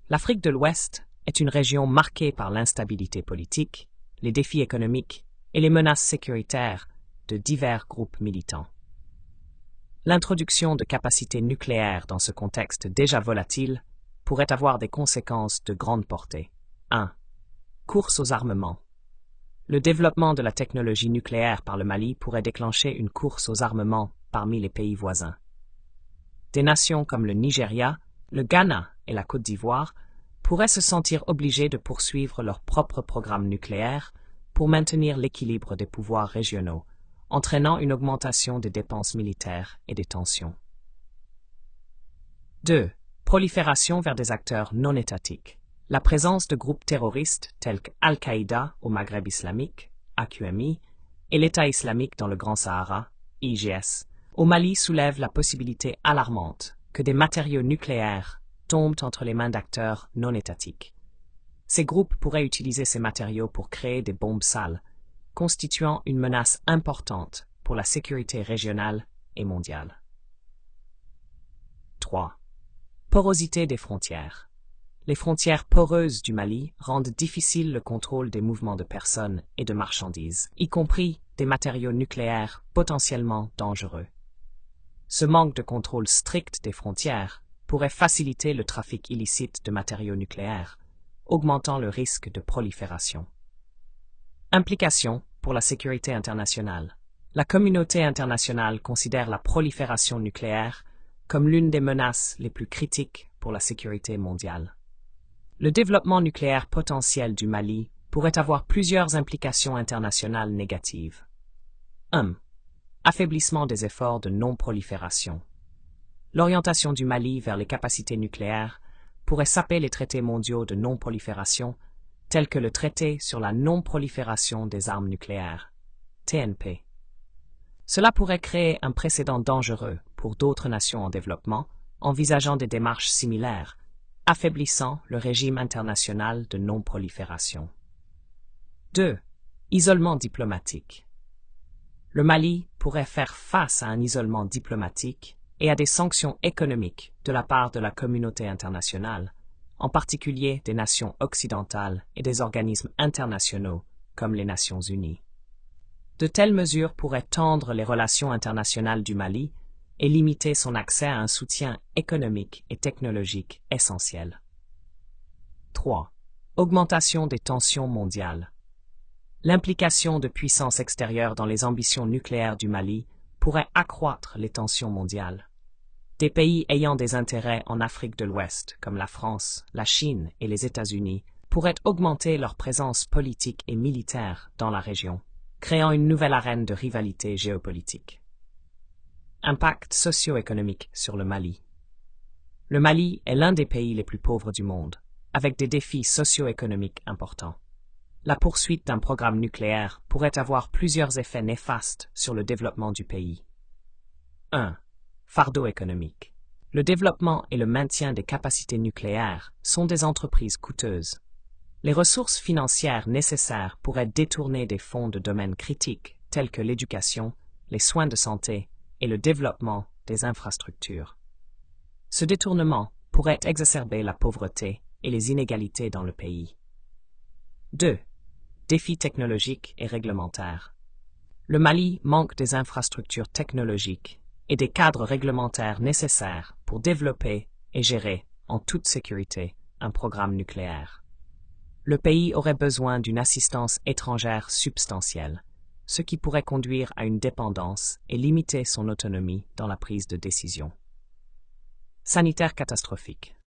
L'Afrique de l'Ouest est une région marquée par l'instabilité politique, les défis économiques et les menaces sécuritaires de divers groupes militants. L'introduction de capacités nucléaires dans ce contexte déjà volatile pourrait avoir des conséquences de grande portée. 1. Course aux armements. Le développement de la technologie nucléaire par le Mali pourrait déclencher une course aux armements parmi les pays voisins. Des nations comme le Nigeria, le Ghana et la Côte d'Ivoire pourraient se sentir obligées de poursuivre leur propre programme nucléaire pour maintenir l'équilibre des pouvoirs régionaux, entraînant une augmentation des dépenses militaires et des tensions. 2. Prolifération vers des acteurs non étatiques. La présence de groupes terroristes tels qu'Al-Qaïda au Maghreb islamique, AQMI, et l'État islamique dans le Grand Sahara, IGS, au Mali soulève la possibilité alarmante que des matériaux nucléaires tombent entre les mains d'acteurs non étatiques. Ces groupes pourraient utiliser ces matériaux pour créer des bombes sales, constituant une menace importante pour la sécurité régionale et mondiale. 3. Porosité des frontières. Les frontières poreuses du Mali rendent difficile le contrôle des mouvements de personnes et de marchandises, y compris des matériaux nucléaires potentiellement dangereux. Ce manque de contrôle strict des frontières pourrait faciliter le trafic illicite de matériaux nucléaires, augmentant le risque de prolifération. Implications pour la sécurité internationale. La communauté internationale considère la prolifération nucléaire comme l'une des menaces les plus critiques pour la sécurité mondiale. Le développement nucléaire potentiel du Mali pourrait avoir plusieurs implications internationales négatives. 1. Affaiblissement des efforts de non-prolifération. L'orientation du Mali vers les capacités nucléaires pourrait saper les traités mondiaux de non-prolifération, tels que le traité sur la non-prolifération des armes nucléaires, TNP. Cela pourrait créer un précédent dangereux pour d'autres nations en développement, envisageant des démarches similaires, affaiblissant le régime international de non-prolifération. 2. Isolement diplomatique. Le Mali pourrait faire face à un isolement diplomatique et à des sanctions économiques de la part de la communauté internationale, en particulier des nations occidentales et des organismes internationaux comme les Nations Unies. De telles mesures pourraient tendre les relations internationales du Mali et limiter son accès à un soutien économique et technologique essentiel. 3. Augmentation des tensions mondiales. L'implication de puissances extérieures dans les ambitions nucléaires du Mali pourrait accroître les tensions mondiales. Des pays ayant des intérêts en Afrique de l'Ouest, comme la France, la Chine et les États-Unis, pourraient augmenter leur présence politique et militaire dans la région, créant une nouvelle arène de rivalité géopolitique. Impact socio-économique sur le Mali. Le Mali est l'un des pays les plus pauvres du monde, avec des défis socio-économiques importants. La poursuite d'un programme nucléaire pourrait avoir plusieurs effets néfastes sur le développement du pays. 1. Fardeau économique. Le développement et le maintien des capacités nucléaires sont des entreprises coûteuses. Les ressources financières nécessaires pourraient détourner des fonds de domaines critiques tels que l'éducation, les soins de santé et le développement des infrastructures. Ce détournement pourrait exacerber la pauvreté et les inégalités dans le pays. 2. Défis technologiques et réglementaires. Le Mali manque des infrastructures technologiques et des cadres réglementaires nécessaires pour développer et gérer, en toute sécurité, un programme nucléaire. Le pays aurait besoin d'une assistance étrangère substantielle, ce qui pourrait conduire à une dépendance et limiter son autonomie dans la prise de décision. Sanitaire catastrophique.